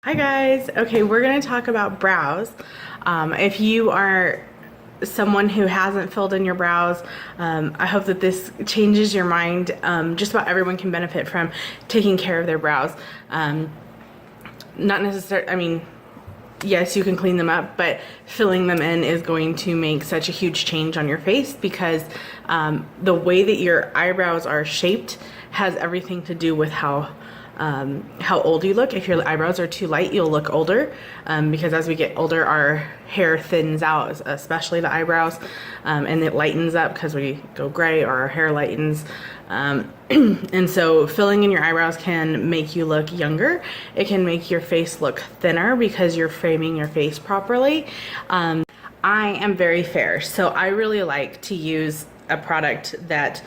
Hi guys. Okay, we're going to talk about brows. If you are someone who hasn't filled in your brows, I hope that this changes your mind. Just about everyone can benefit from taking care of their brows. Not necessarily, I mean, yes, you can clean them up, but filling them in is going to make such a huge change on your face because the way that your eyebrows are shaped has everything to do with how old you look. If your eyebrows are too light, you'll look older because as we get older, our hair thins out, especially the eyebrows, and it lightens up because we go gray or our hair lightens. And so filling in your eyebrows can make you look younger. It can make your face look thinner because you're framing your face properly. I am very fair, so I really like to use a product that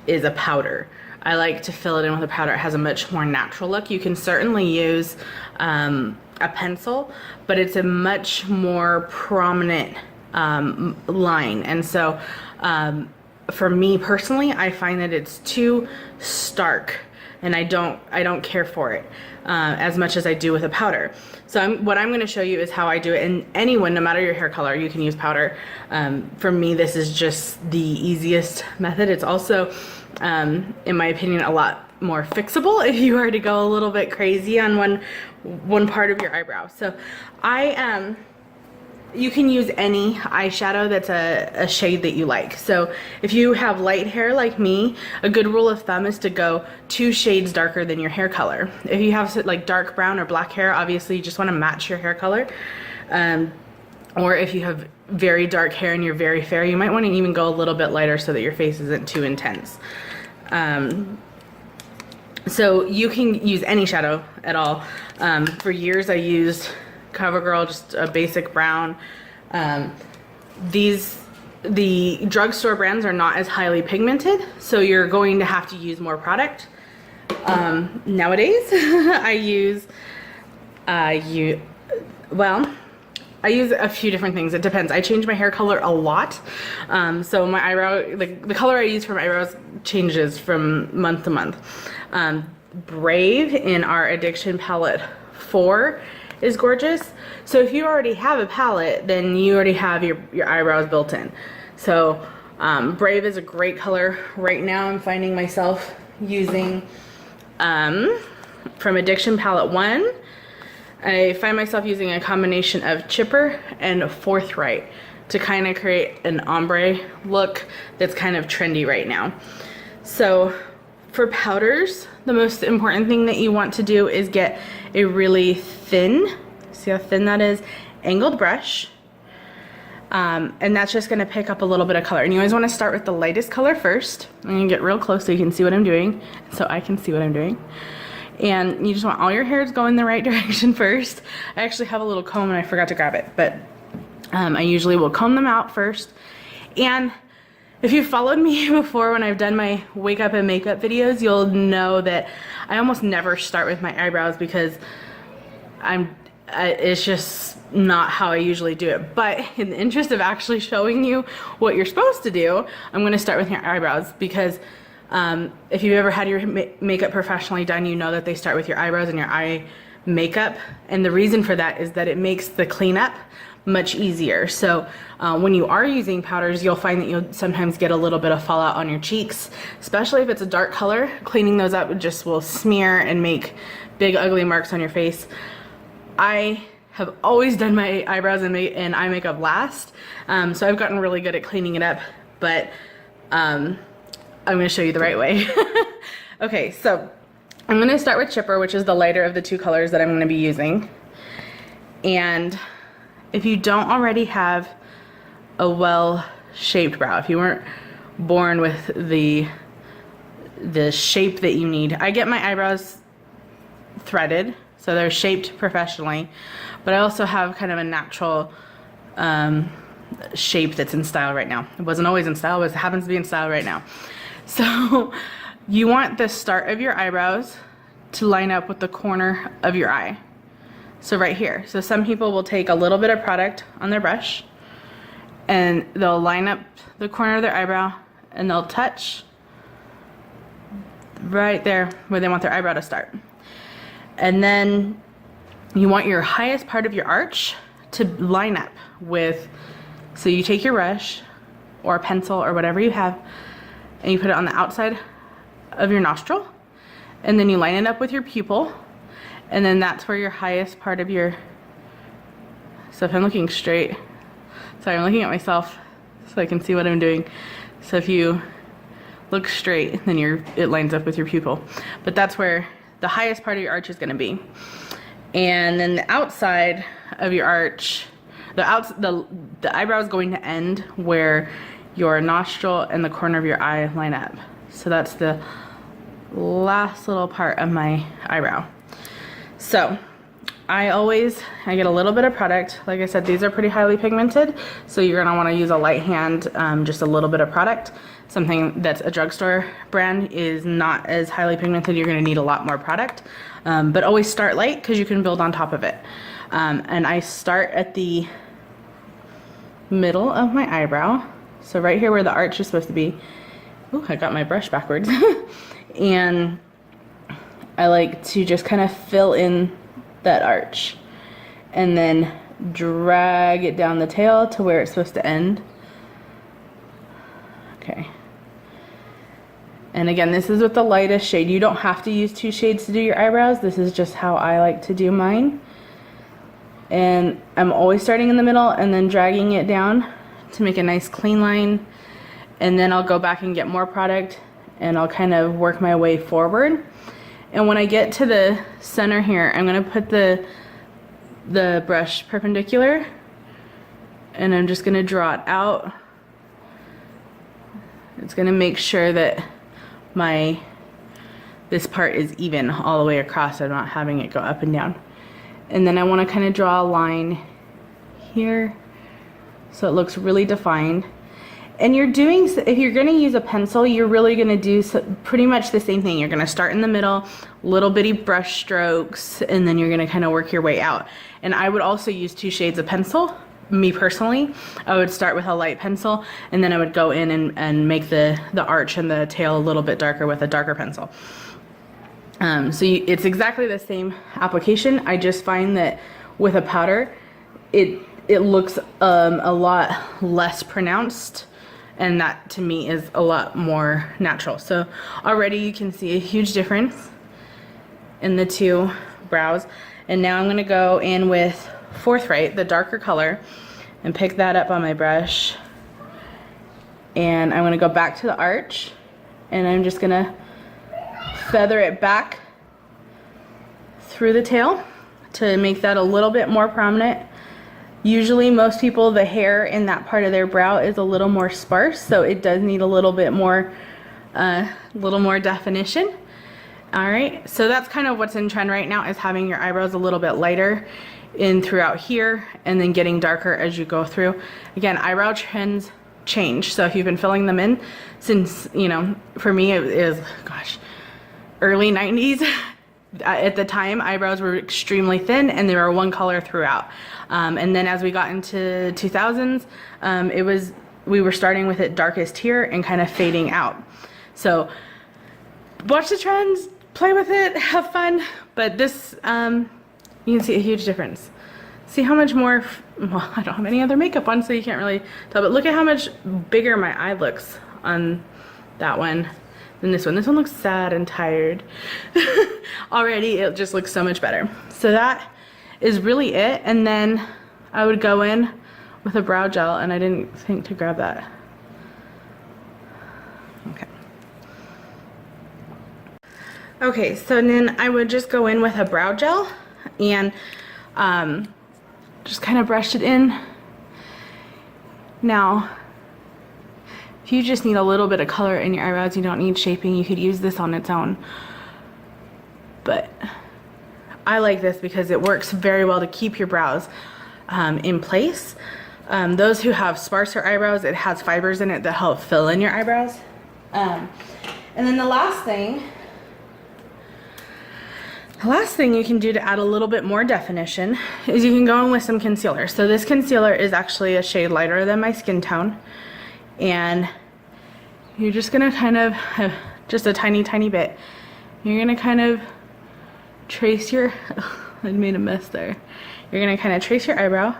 is a powder. I like to fill it in with a powder. It has a much more natural look. You can certainly use a pencil, but it's a much more prominent line. And so for me personally, I find that it's too stark and I don't care for it as much as I do with a powder. So what I'm going to show you is how I do it. And anyone, no matter your hair color, you can use powder. For me, this is just the easiest method. It's also in my opinion, a lot more fixable if you were to go a little bit crazy on one part of your eyebrow. So you can use any eyeshadow that's a shade that you like. So if you have light hair like me, a good rule of thumb is to go 2 shades darker than your hair color. If you have like dark brown or black hair, obviously you just want to match your hair color. Or if you have very dark hair and you're very fair, you might want to even go a little bit lighter so that your face isn't too intense. So you can use any shadow at all. For years I used CoverGirl, just a basic brown. The drugstore brands are not as highly pigmented, so you're going to have to use more product. Nowadays I use a few different things. It depends. I change my hair color a lot. So my eyebrow, the color I use for my eyebrows changes from month to month. Brave in our Addiction Palette 4 is gorgeous. So if you already have a palette, then you already have your eyebrows built in. So Brave is a great color. Right now I'm finding myself using from Addiction Palette 1. I find myself using a combination of Chipper and Forthright to kind of create an ombre look that's kind of trendy right now. So for powders, the most important thing that you want to do is get a really thin, see how thin that is, angled brush. And that's just gonna pick up a little bit of color. And you always wanna start with the lightest color first. I'm gonna get real close so you can see what I'm doing, so I can see what I'm doing. And you just want all your hairs go in the right direction first. I actually have a little comb and I forgot to grab it, but I usually will comb them out first. And if you've followed me before when I've done my wake up and makeup videos, you'll know that I almost never start with my eyebrows because it's just not how I usually do it. But in the interest of actually showing you what you're supposed to do, I'm going to start with your eyebrows because if you've ever had your makeup professionally done, you know that they start with your eyebrows and your eye makeup. And the reason for that is that it makes the cleanup much easier. So when you are using powders, you'll find that you'll sometimes get a little bit of fallout on your cheeks, especially if it's a dark color. Cleaning those up just will smear and make big ugly marks on your face. I have always done my eyebrows and eye makeup last, so I've gotten really good at cleaning it up, but I'm going to show you the right way. Okay, so I'm going to start with Chipper, which is the lighter of the 2 colors that I'm going to be using. And if you don't already have a well-shaped brow, if you weren't born with the shape that you need, I get my eyebrows threaded, so they're shaped professionally, but I also have kind of a natural shape that's in style right now. It wasn't always in style, but it happens to be in style right now. So you want the start of your eyebrows to line up with the corner of your eye. So right here. So some people will take a little bit of product on their brush and they'll line up the corner of their eyebrow and they'll touch right there where they want their eyebrow to start. And then you want your highest part of your arch to line up with, so you take your brush or a pencil or whatever you have, and you put it on the outside of your nostril, and then you line it up with your pupil, and then that's where your highest part of your, so if I'm looking straight, sorry, I'm looking at myself so I can see what I'm doing. So if you look straight, then it lines up with your pupil. But that's where the highest part of your arch is gonna be. And then the outside of your arch, the eyebrow is going to end where your nostril and the corner of your eye line up. So that's the last little part of my eyebrow. So I get a little bit of product. Like I said, these are pretty highly pigmented, so you're gonna wanna use a light hand, just a little bit of product. Something that's a drugstore brand is not as highly pigmented. You're gonna need a lot more product, but always start light because you can build on top of it. And I start at the middle of my eyebrow. So right here where the arch is supposed to be. Ooh, I got my brush backwards. And I like to just kind of fill in that arch and then drag it down the tail to where it's supposed to end. Okay. And again, this is with the lightest shade. You don't have to use 2 shades to do your eyebrows. This is just how I like to do mine. And I'm always starting in the middle and then dragging it down to make a nice clean line. And then I'll go back and get more product and I'll kind of work my way forward. And when I get to the center here, I'm gonna put the brush perpendicular and I'm just gonna draw it out. It's gonna make sure that this part is even all the way across. I'm not having it go up and down. And then I wanna kind of draw a line here so it looks really defined. And if you're gonna use a pencil, you're really gonna do pretty much the same thing. You're gonna start in the middle, little bitty brush strokes, and then you're gonna kind of work your way out. And I would also use 2 shades of pencil. Me personally, I would start with a light pencil, and then I would go in and make the arch and the tail a little bit darker with a darker pencil. It's exactly the same application. I just find that with a powder, it looks a lot less pronounced, and that to me is a lot more natural. So already you can see a huge difference in the 2 brows. And now I'm gonna go in with Forthright, the darker color, and pick that up on my brush. And I'm gonna go back to the arch, and I'm just gonna feather it back through the tail to make that a little bit more prominent. Usually most people, the hair in that part of their brow is a little more sparse, so it does need a little bit more, definition. All right, so that's kind of what's in trend right now, is having your eyebrows a little bit lighter in throughout here and then getting darker as you go through. Again, eyebrow trends change, so if you've been filling them in since, for me it is, early 90s. At the time, eyebrows were extremely thin and they were one color throughout. And then as we got into 2000s, we were starting with it darkest here and kind of fading out. So watch the trends, play with it, have fun. But this, you can see a huge difference. See how much more, well, I don't have any other makeup on, so you can't really tell, but look at how much bigger my eye looks on that one than this one. This one looks sad and tired. Already it just looks so much better. So that is really it. And then I would go in with a brow gel, and I didn't think to grab that. Okay, so then I would just go in with a brow gel and just kind of brush it in. Now, if you just need a little bit of color in your eyebrows, you don't need shaping, you could use this on its own. But I like this because it works very well to keep your brows in place. Those who have sparser eyebrows, it has fibers in it that help fill in your eyebrows. And then the last thing you can do to add a little bit more definition is you can go in with some concealer. So this concealer is actually a shade lighter than my skin tone. And you're just gonna kind of, just a tiny bit, you're gonna kind of trace your, I made a mess there. You're gonna kind of trace your eyebrow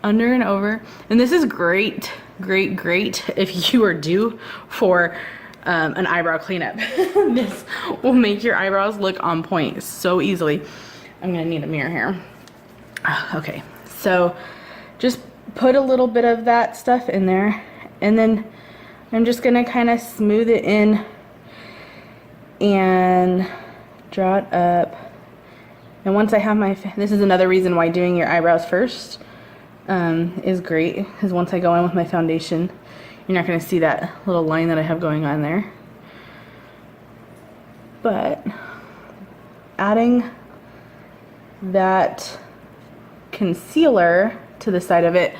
under and over. And this is great if you are due for an eyebrow cleanup. This will make your eyebrows look on point so easily. I'm gonna need a mirror here. Okay, so just put a little bit of that stuff in there, and then I'm just gonna kind of smooth it in and draw it up. And once I have my, this is another reason why doing your eyebrows first is great, because once I go in with my foundation, you're not going to see that little line that I have going on there. But adding that concealer to the side of it,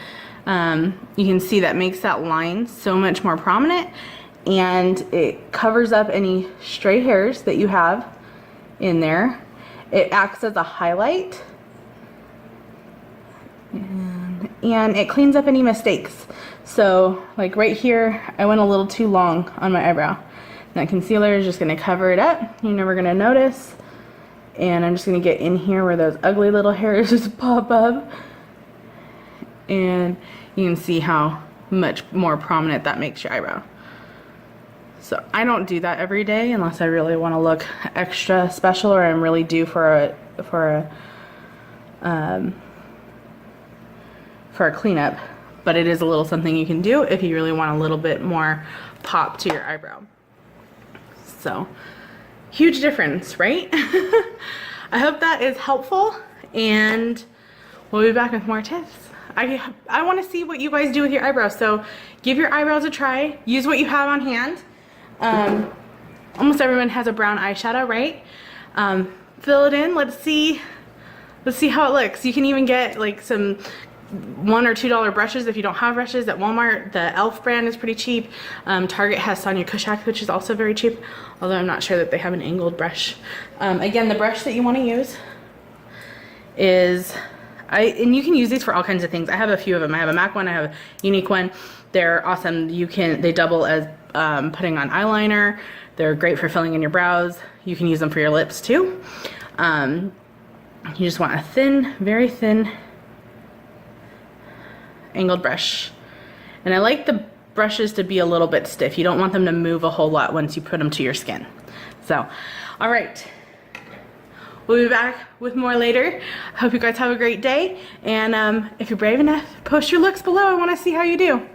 you can see that makes that line so much more prominent, and it covers up any stray hairs that you have in there. It acts as a highlight, and it cleans up any mistakes. So like right here, I went a little too long on my eyebrow. That concealer is just gonna cover it up. You're never gonna notice. And I'm just gonna get in here where those ugly little hairs just pop up. And you can see how much more prominent that makes your eyebrow. So I don't do that every day unless I really want to look extra special, or I'm really due for a cleanup. But it is a little something you can do if you really want a little bit more pop to your eyebrow. So huge difference, right? I hope that is helpful, and we'll be back with more tips. I want to see what you guys do with your eyebrows, so give your eyebrows a try. Use what you have on hand. Almost everyone has a brown eyeshadow, right? Fill it in. Let's see how it looks. You can even get like some $1 or $2 brushes if you don't have brushes at Walmart. The e.l.f. brand is pretty cheap. Target has Sonia Kashuk, which is also very cheap, although I'm not sure that they have an angled brush. Again, the brush that you want to use is, and you can use these for all kinds of things. I have a few of them. I have a MAC one, I have a Unique one. They're awesome. They double as putting on eyeliner. They're great for filling in your brows. You can use them for your lips too. You just want a thin, very thin angled brush. And I like the brushes to be a little bit stiff. You don't want them to move a whole lot once you put them to your skin. So, all right. We'll be back with more later. Hope you guys have a great day. And if you're brave enough, post your looks below. I want to see how you do.